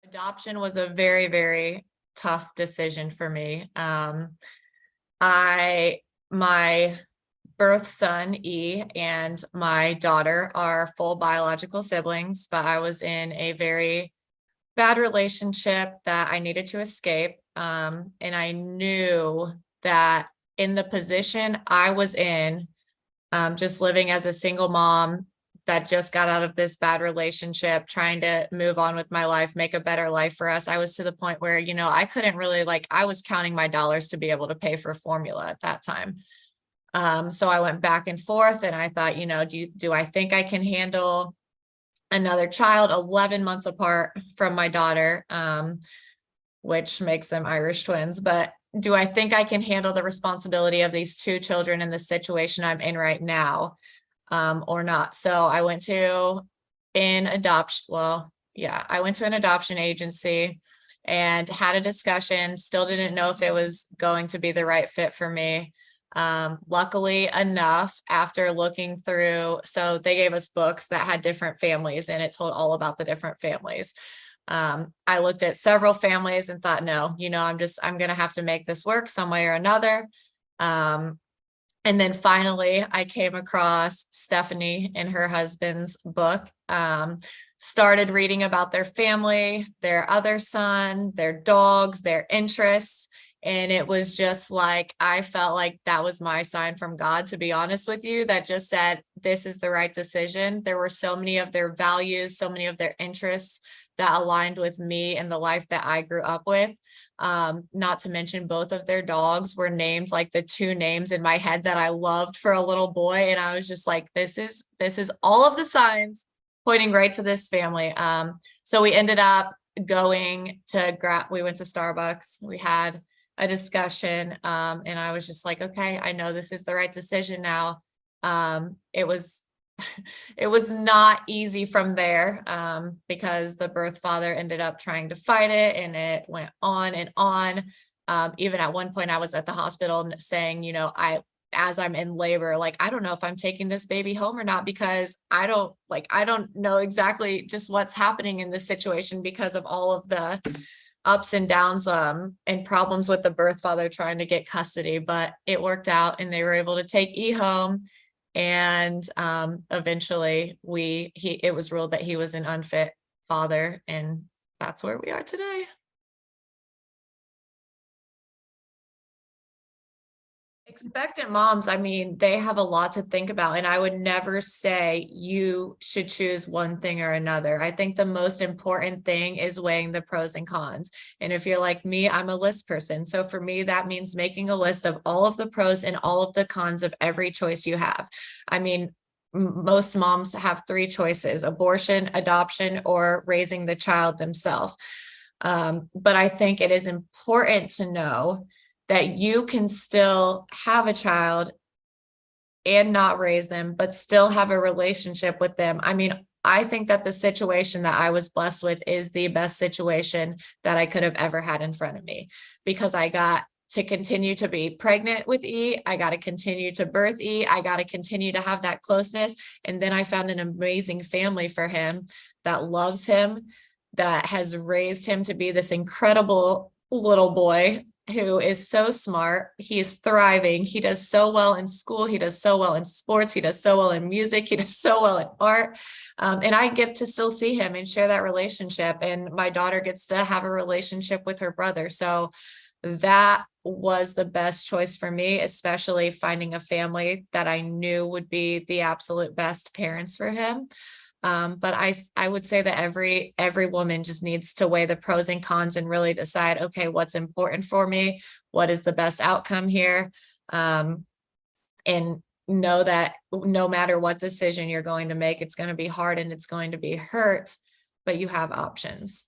Adoption was a very, very tough decision for me. I my birth son, E, and my daughter are full biological siblings, but I was in a very bad relationship that I needed to escape. And I knew that in the position I was in, just living as a single mom that just got out of this bad relationship, trying to move on with my life, make a better life for us. I was to the point where, I couldn't really I was counting my dollars to be able to pay for formula at that time. So I went back and forth and I thought, do I think I can handle another child 11 months apart from my daughter, which makes them Irish twins, but do I think I can handle the responsibility of these two children in the situation I'm in right now, or not? So I went to an adoption. Well, yeah, I went to an adoption agency and had a discussion. Still didn't know if it was going to be the right fit for me. Luckily enough, after looking through, so they gave us books that had different families and it told all about the different families. I looked at several families and thought, no, I'm going to have to make this work some way or another. And then finally I came across Stephanie and her husband's book, started reading about their family, their other son, their dogs, their interests. And it was just I felt like that was my sign from God, to be honest with you, that just said, this is the right decision. There were so many of their values, so many of their interests that aligned with me and the life that I grew up with. Not to mention both of their dogs were named like the two names in my head that I loved for a little boy. And I was just like, this is all of the signs pointing right to this family. So we ended up going to we went to Starbucks. We had a discussion, and I was just like, okay, I know this is the right decision now. It was it was not easy from there, because the birth father ended up trying to fight it and it went on and on. Even at one point I was at the hospital saying, as I'm in labor, I don't know if I'm taking this baby home or not, because I don't know exactly just what's happening in this situation because of all of the ups and downs, and problems with the birth father trying to get custody, but it worked out and they were able to take E home. And eventually it was ruled that he was an unfit father, and that's where we are today. Expectant moms, I mean, they have a lot to think about, and I would never say you should choose one thing or another. I think the most important thing is weighing the pros and cons. And if you're like me, I'm a list person. So for me, that means making a list of all of the pros and all of the cons of every choice you have. I mean, most moms have three choices: abortion, adoption, or raising the child themselves. But I think it is important to know that you can still have a child and not raise them, but still have a relationship with them. I mean, I think that the situation that I was blessed with is the best situation that I could have ever had in front of me, because I got to continue to be pregnant with E. I got to continue to birth E. I got to continue to have that closeness. And then I found an amazing family for him that loves him, that has raised him to be this incredible little boy who is so smart. He is thriving. He does so well in school. He does so well in sports. He does so well in music. He does so well in art. And I get to still see him and share that relationship. And my daughter gets to have a relationship with her brother. So that was the best choice for me, especially finding a family that I knew would be the absolute best parents for him. But I would say that every woman just needs to weigh the pros and cons and really decide, okay, what's important for me? What is the best outcome here? And know that no matter what decision you're going to make, it's going to be hard and it's going to be hurt, but you have options.